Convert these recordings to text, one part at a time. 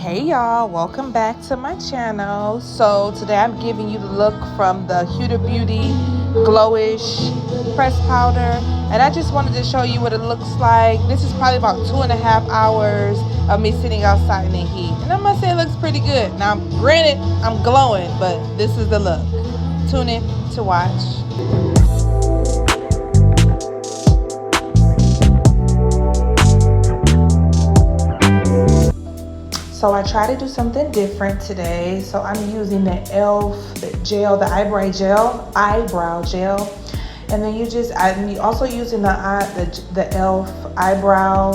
Hey y'all, welcome back to my channel. So today I'm giving you the look from the Huda Beauty Glowish press powder, and I just wanted to show you what it looks like. This is probably about 2.5 hours of me sitting outside in the heat, and I must say it looks pretty good. Now granted, I'm glowing, but this is the look. Tune in to watch. So I try to do something different today. So I'm using the the eyebrow gel, and then I'm also using the e.l.f. eyebrow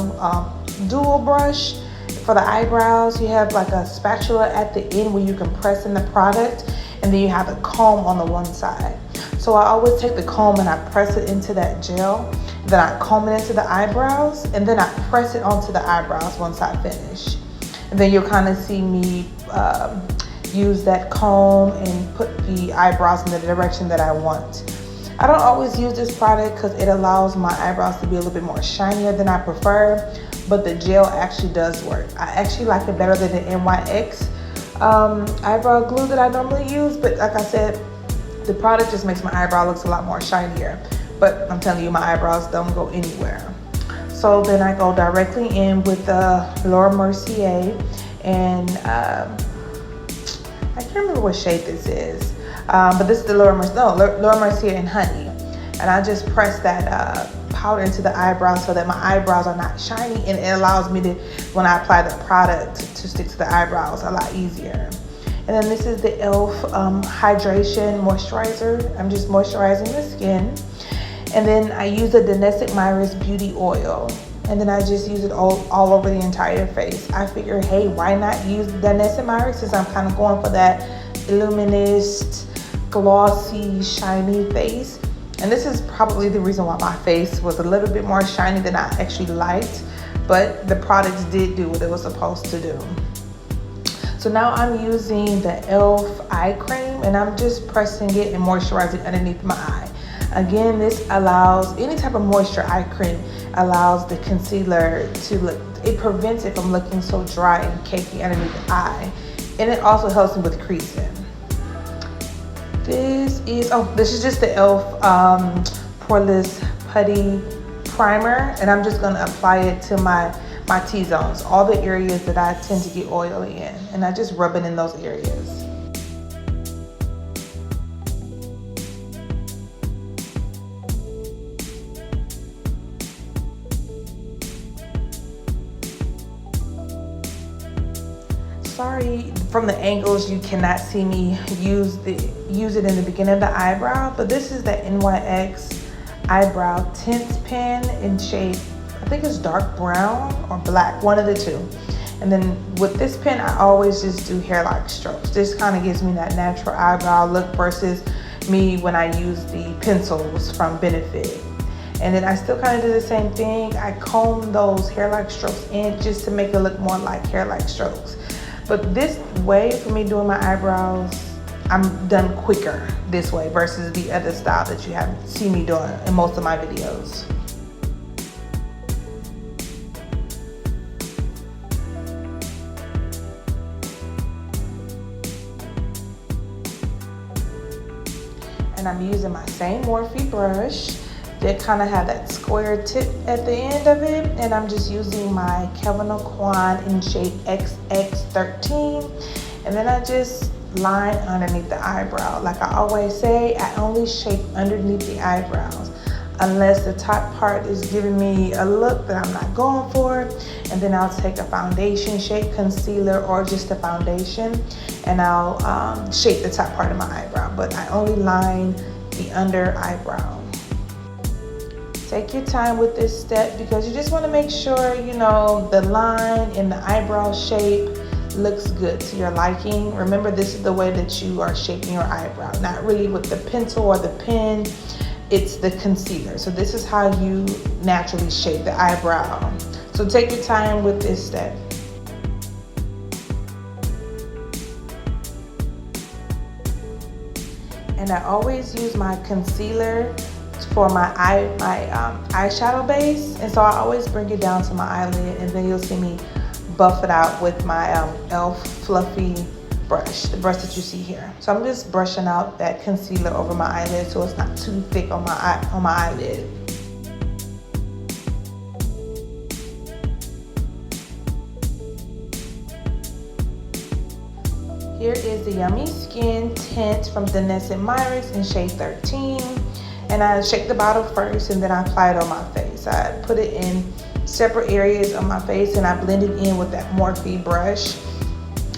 dual brush for the eyebrows. You have like a spatula at the end where you can press in the product, and then you have a comb on the one side. So I always take the comb and I press it into that gel, then I comb it into the eyebrows, and then I press it onto the eyebrows once I finish. And then you'll kind of see me use that comb and put the eyebrows in the direction that I want. I don't always use this product because it allows my eyebrows to be a little bit more shinier than I prefer, but the gel actually does work. I actually like it better than the NYX eyebrow glue that I normally use, but like I said, the product just makes my eyebrow look a lot more shinier. But I'm telling you, my eyebrows don't go anywhere. So then I go directly in with the Laura Mercier, and I can't remember what shade this is, but this is the Laura Mercier in Honey. And I just press that powder into the eyebrows so that my eyebrows are not shiny, and it allows me to, when I apply the product, to stick to the eyebrows a lot easier. And then this is the e.l.f. Hydration Moisturizer. I'm just moisturizing the skin. And then I use the Domestic Myris Beauty Oil. And then I just use it all over the entire face. I figure, hey, why not use the Domestic Myris, since I'm kind of going for that luminous, glossy, shiny face. And this is probably the reason why my face was a little bit more shiny than I actually liked. But the products did do what it was supposed to do. So now I'm using the e.l.f. eye cream, and I'm just pressing it and moisturizing underneath my eye. Again, this allows, any type of moisture eye cream allows the concealer to look, it prevents it from looking so dry and cakey underneath the eye. And it also helps me with creasing. This is just the e.l.f. Poreless Putty Primer, and I'm just gonna apply it to my T-zones, all the areas that I tend to get oily in, and I just rub it in those areas. Sorry, from the angles you cannot see me use it in the beginning of the eyebrow, but this is the NYX eyebrow tint pen in shade, I think it's dark brown or black, one of the two. And then with this pen, I always just do hair-like strokes. This kind of gives me that natural eyebrow look versus me when I use the pencils from Benefit. And then I still kind of do the same thing. I comb those hair-like strokes in just to make it look more like hair-like strokes. But this way, for me doing my eyebrows, I'm done quicker this way versus the other style that you have seen me doing in most of my videos. And I'm using my same Morphe brush. They kind of have that square tip at the end of it, and I'm just using my Kevyn Aucoin in shade XX13, and then I just line underneath the eyebrow. Like I always say, I only shape underneath the eyebrows unless the top part is giving me a look that I'm not going for, and then I'll take a foundation shade, concealer, or just a foundation, and I'll shape the top part of my eyebrow, but I only line the under eyebrow. Take your time with this step because you just want to make sure, you know, the line and the eyebrow shape looks good to your liking. Remember, this is the way that you are shaping your eyebrow, not really with the pencil or the pen, it's the concealer. So this is how you naturally shape the eyebrow. So take your time with this step. And I always use my concealer for my eyeshadow base, and so I always bring it down to my eyelid, and then you'll see me buff it out with my e.l.f. fluffy brush, the brush that you see here. So I'm just brushing out that concealer over my eyelid so it's not too thick on my eyelid. Here is the Yummy Skin tint from Danessa and Myrick's in shade 13. And I shake the bottle first and then I apply it on my face. I put it in separate areas of my face and I blend it in with that Morphe brush.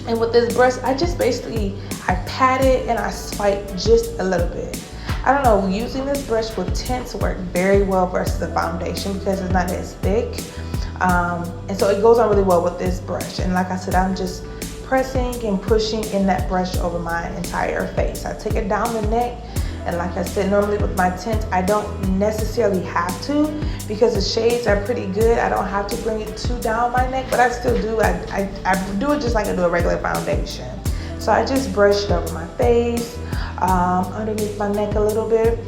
And with this brush, I just basically, I pat it and I swipe just a little bit. I don't know, using this brush with tints work very well versus the foundation because it's not as thick. And so it goes on really well with this brush. And like I said, I'm just pressing and pushing in that brush over my entire face. I take it down the neck, and like I said, normally with my tint, I don't necessarily have to because the shades are pretty good. I don't have to bring it too down my neck, but I still do. I do it just like I do a regular foundation. So I just brush it over my face, underneath my neck a little bit.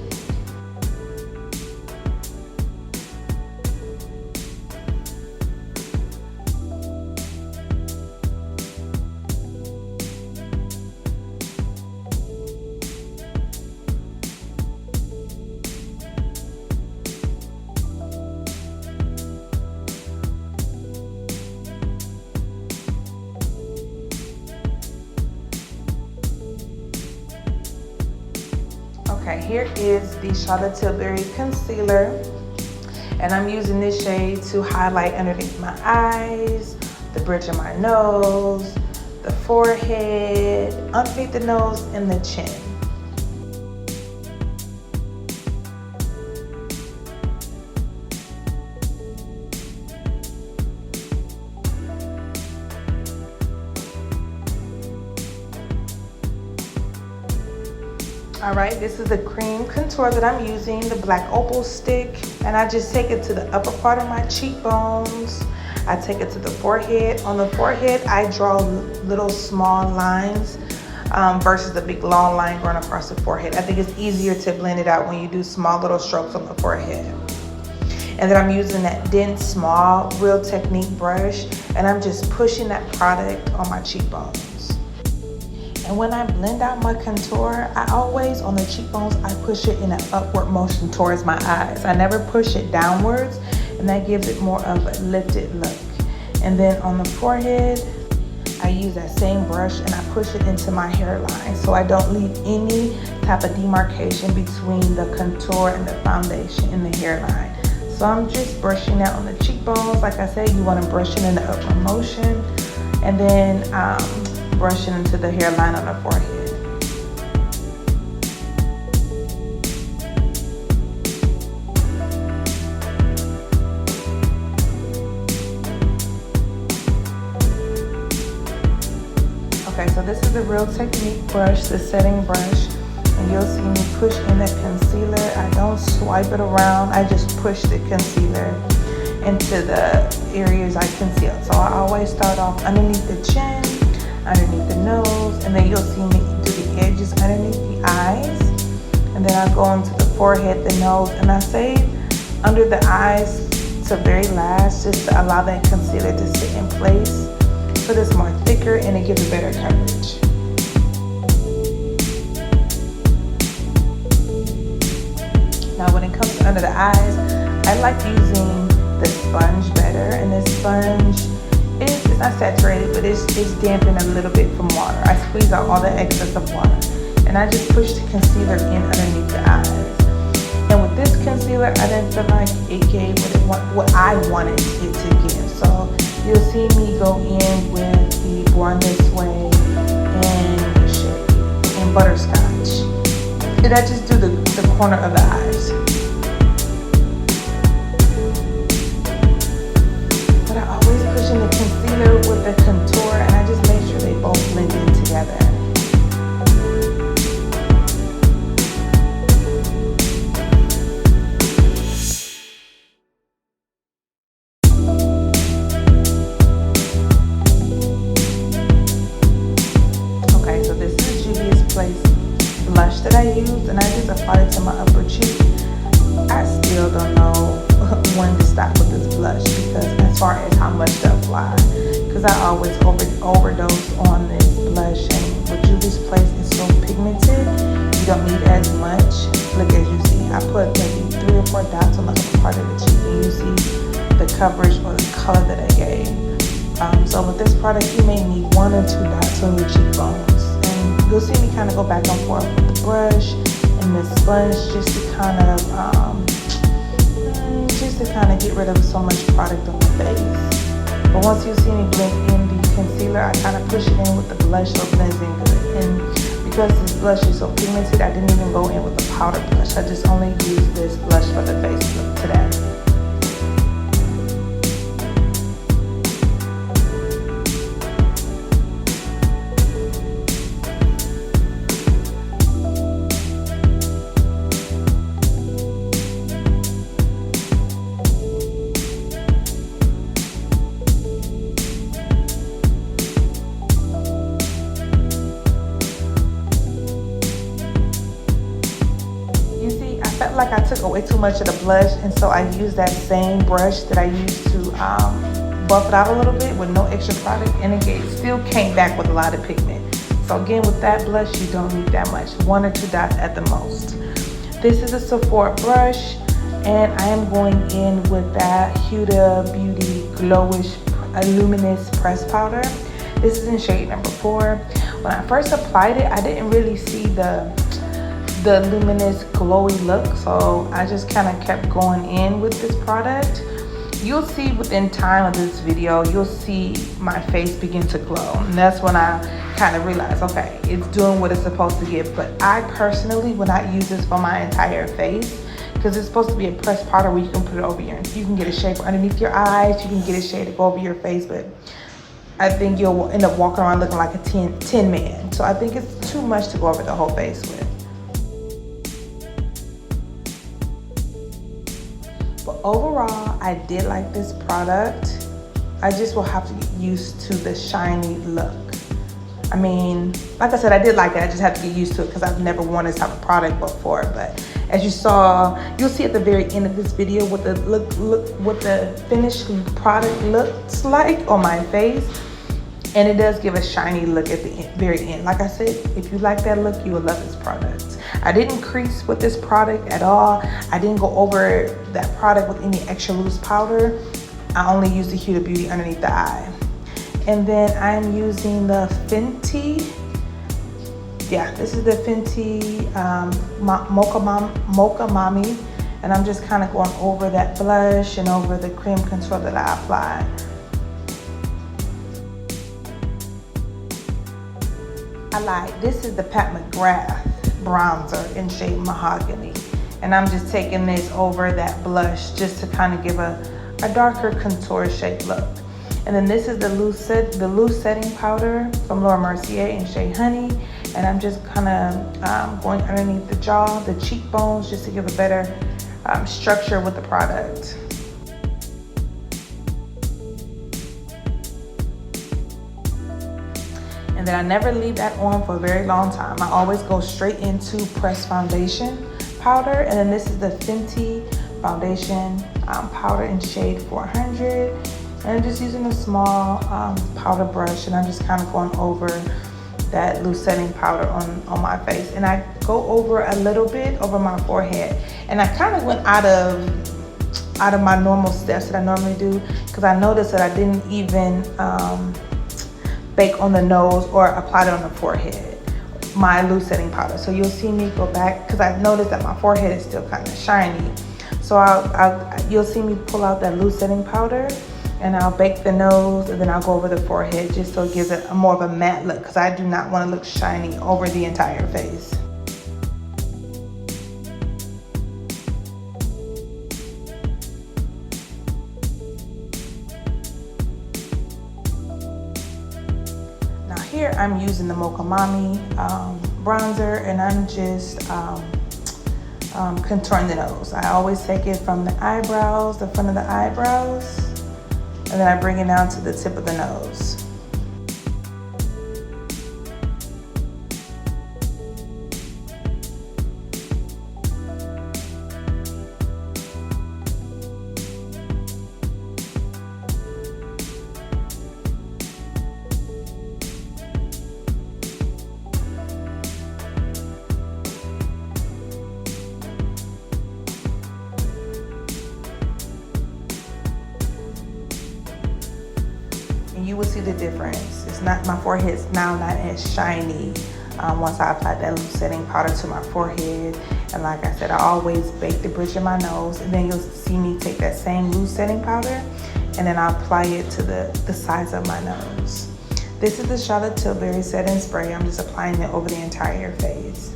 Okay, here is the Charlotte Tilbury concealer, and I'm using this shade to highlight underneath my eyes, the bridge of my nose, the forehead, underneath the nose, and the chin. All right, this is the cream contour that I'm using, the black opal stick, and I just take it to the upper part of my cheekbones. I take it to the forehead. On the forehead, I draw little small lines versus the big long line going across the forehead. I think it's easier to blend it out when you do small little strokes on the forehead. And then I'm using that dense, small, Real Technique brush, and I'm just pushing that product on my cheekbones. And when I blend out my contour, I always, on the cheekbones, I push it in an upward motion towards my eyes. I never push it downwards, and that gives it more of a lifted look. And then on the forehead, I use that same brush and I push it into my hairline so I don't leave any type of demarcation between the contour and the foundation in the hairline. So I'm just brushing out on the cheekbones. Like I said, you want to brush it in the upward motion, and then brushing into the hairline on the forehead. Okay, so this is the Real Technique brush, the setting brush, and you'll see me push in the concealer. I don't swipe it around, I just push the concealer into the areas I conceal. So I always start off underneath the chin, underneath the nose, and then you'll see me do the edges underneath the eyes, and then I go into the forehead, the nose, and I save under the eyes to very last just to allow that concealer to sit in place so it's more thicker and it gives a better coverage. Now when it comes to under the eyes, I like using the sponge better, and this sponge it's not saturated, but it's dampened a little bit from water. I squeeze out all the excess of water, and I just push the concealer in underneath the eyes. And with this concealer, I didn't feel like it gave what I wanted it to give. So you'll see me go in with the Born This Way and Butterscotch, and I just do the corner of the eyes. The concealer with the contour, and I just make sure they both blend in together. Okay, so this is Juvia's Place blush that I used, and I just applied it to my upper cheek. I still don't know when to stop with this blush because as far as how much to apply, because because I always overdose on this blush, and with Juvia's Place is so pigmented, you don't need as much. Look, as you see, I put maybe 3 or 4 dots on the upper part of the cheek, and you see the coverage or the color that I gave. So with this product, you may need 1 or 2 dots on your cheekbones, and you'll see me kind of go back and forth with the brush and the sponge just to kind of get rid of so much product on the face. But once you see me blend in the concealer, I kind of push it in with the blush so it blends in good. And because this blush is so pigmented, I didn't even go in with the powder blush. I just only used this blush for the face look today. Like I took away too much of the blush, and so I used that same brush that I used to buff it out a little bit with no extra product, and it still came back with a lot of pigment. So again, with that blush, you don't need that much, 1 or 2 dots at the most. This is a Sephora brush, and I am going in with that Huda Beauty Glowish Luminous Press Powder. This is in shade number 4. When I first applied it, I didn't really see the luminous glowy look, so I just kind of kept going in with this product. You'll see within time of this video, you'll see my face begin to glow, and that's when I kind of realized, okay, it's doing what it's supposed to give. But I personally would not use this for my entire face, because it's supposed to be a pressed powder where you can put it over you can get a shade underneath your eyes, you can get a shade to go over your face, but I think you'll end up walking around looking like a tin man. So I think it's too much to go over the whole face with. But overall, I did like this product. I just will have to get used to the shiny look. I mean, like I said, I did like it. I just have to get used to it because I've never worn this type of product before. But as you saw, you'll see at the very end of this video what the what the finished product looks like on my face. And it does give a shiny look at the very end. Like I said, if you like that look, you will love this product. I didn't crease with this product at all. I didn't go over that product with any extra loose powder. I only used the Huda Beauty underneath the eye. And then I'm using the Fenty. Yeah, this is the Fenty Mocha Mami. And I'm just kind of going over that blush and over the cream contour that I applied. I lied. This is the Pat McGrath bronzer in shade Mahogany. And I'm just taking this over that blush just to kind of give a darker contour shape look. And then this is the loose setting powder from Laura Mercier in shade Honey. And I'm just kind of going underneath the jaw, the cheekbones, just to give a better structure with the product. And then I never leave that on for a very long time. I always go straight into pressed foundation powder. And then this is the Fenty foundation powder in shade 400. And I'm just using a small powder brush, and I'm just kind of going over that loose setting powder on my face. And I go over a little bit over my forehead. And I kind of went out of my normal steps that I normally do, because I noticed that I didn't even bake on the nose or apply it on the forehead, my loose setting powder. So you'll see me go back, because I noticed that my forehead is still kind of shiny. So you'll see me pull out that loose setting powder, and I'll bake the nose, and then I'll go over the forehead just so it gives it more of a matte look, because I do not want to look shiny over the entire face. Now here I'm using the Mocha Mami bronzer, and I'm just contouring the nose. I always take it from the eyebrows, the front of the eyebrows, and then I bring it down to the tip of the nose. difference. It's not, my forehead's now not as shiny once I apply that loose setting powder to my forehead. And like I said, I always bake the bridge of my nose, and then you'll see me take that same loose setting powder and then I'll apply it to the sides of my nose. This is the Charlotte Tilbury setting spray. I'm just applying it over the entire face.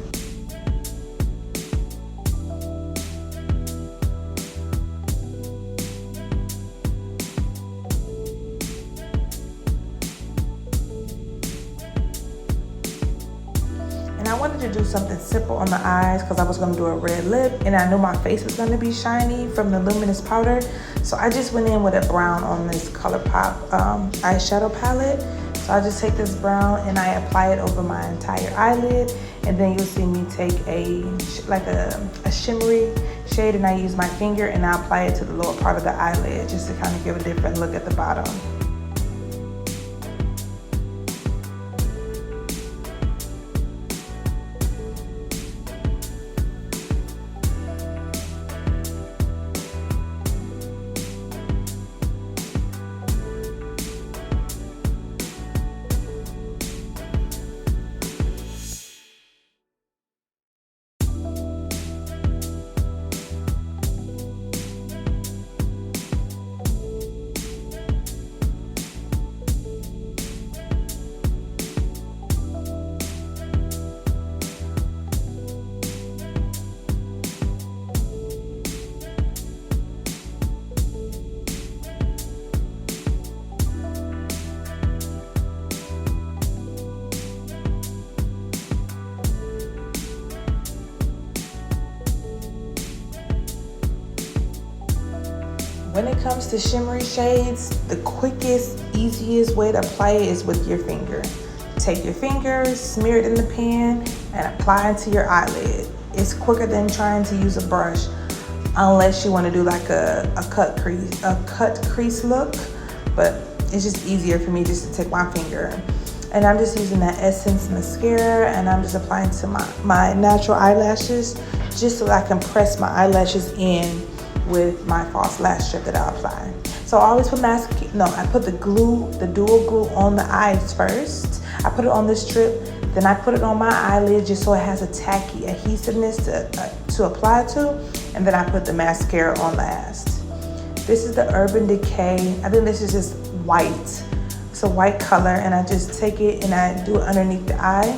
And I wanted to do something simple on the eyes because I was going to do a red lip, and I knew my face was going to be shiny from the luminous powder. So I just went in with a brown on this ColourPop eyeshadow palette. So I just take this brown and I apply it over my entire eyelid, and then you'll see me take a shimmery shade, and I use my finger and I apply it to the lower part of the eyelid just to kind of give a different look at the bottom. When it comes to shimmery shades, the quickest, easiest way to apply it is with your finger. Take your finger, smear it in the pan, and apply it to your eyelid. It's quicker than trying to use a brush, unless you want to do like a cut crease look, but it's just easier for me just to take my finger. And I'm just using that Essence mascara, and I'm just applying to my natural eyelashes, just so I can press my eyelashes in with my false lash strip that I apply. So I always put I put the glue, the dual glue on the eyes first. I put it on this strip, then I put it on my eyelid just so it has a tacky adhesiveness to apply to, and then I put the mascara on last. This is the Urban Decay. I think this is just white. It's a white color, and I just take it and I do it underneath the eye.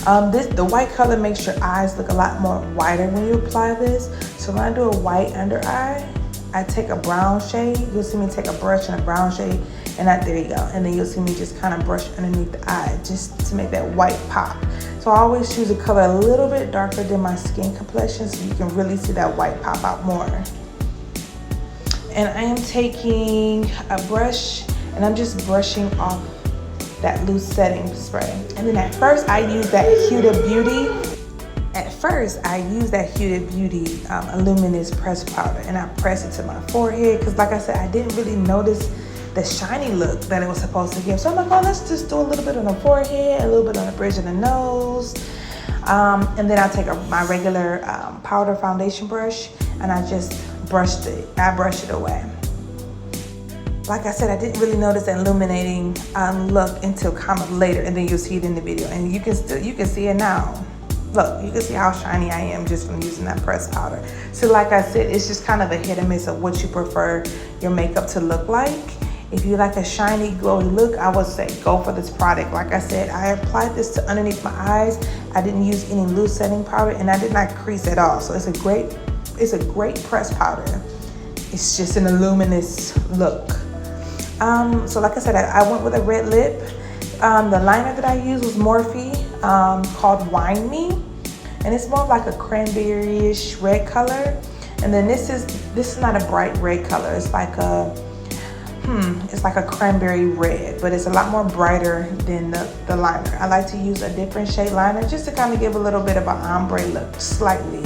The white color makes your eyes look a lot more whiter when you apply this. So when I do a white under eye, I take a brown shade. You'll see me take a brush and a brown shade, and there you go. And then you'll see me just kind of brush underneath the eye just to make that white pop. So I always choose a color a little bit darker than my skin complexion so you can really see that white pop out more. And I am taking a brush and I'm just brushing off that loose setting spray. And then at first I use that Huda Beauty. Luminous press powder, and I press it to my forehead because, like I said, I didn't really notice the shiny look that it was supposed to give. So I'm like, oh, let's just do a little bit on the forehead, a little bit on the bridge of the nose. And then I'll take my regular powder foundation brush, and I just brushed it. I brushed it away. Like I said, I didn't really notice that illuminating look until kind of later, and then you'll see it in the video, and you can see it now. Look, you can see how shiny I am just from using that pressed powder. So like I said, it's just kind of a hit and miss of what you prefer your makeup to look like. If you like a shiny, glowy look, I would say go for this product. Like I said, I applied this to underneath my eyes. I didn't use any loose setting powder, and I did not crease at all. So it's a great pressed powder. It's just an luminous look. So like I said, I went with a red lip. The liner that I used was Morphe, called Wine Me, and it's more of like a cranberry-ish red color. And then this is not a bright red color. It's like a cranberry red, but it's a lot more brighter than the liner. I like to use a different shade liner just to kind of give a little bit of an ombre look, slightly.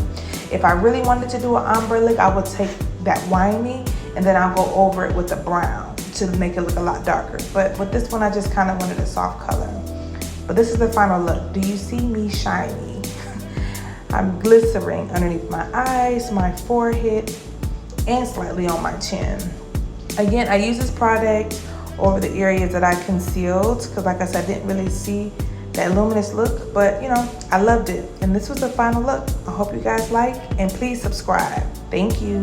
If I really wanted to do an ombre look, I would take that Wine Me and then I'll go over it with the brown to make it look a lot darker. But with this one, I just kind of wanted a soft color. But this is the final look. Do you see me shiny? I'm glycerin underneath my eyes, my forehead, and slightly on my chin. Again, I use this product over the areas that I concealed, because like I said, I didn't really see that luminous look, but you know, I loved it. And this was the final look. I hope you guys like, and please subscribe. Thank you.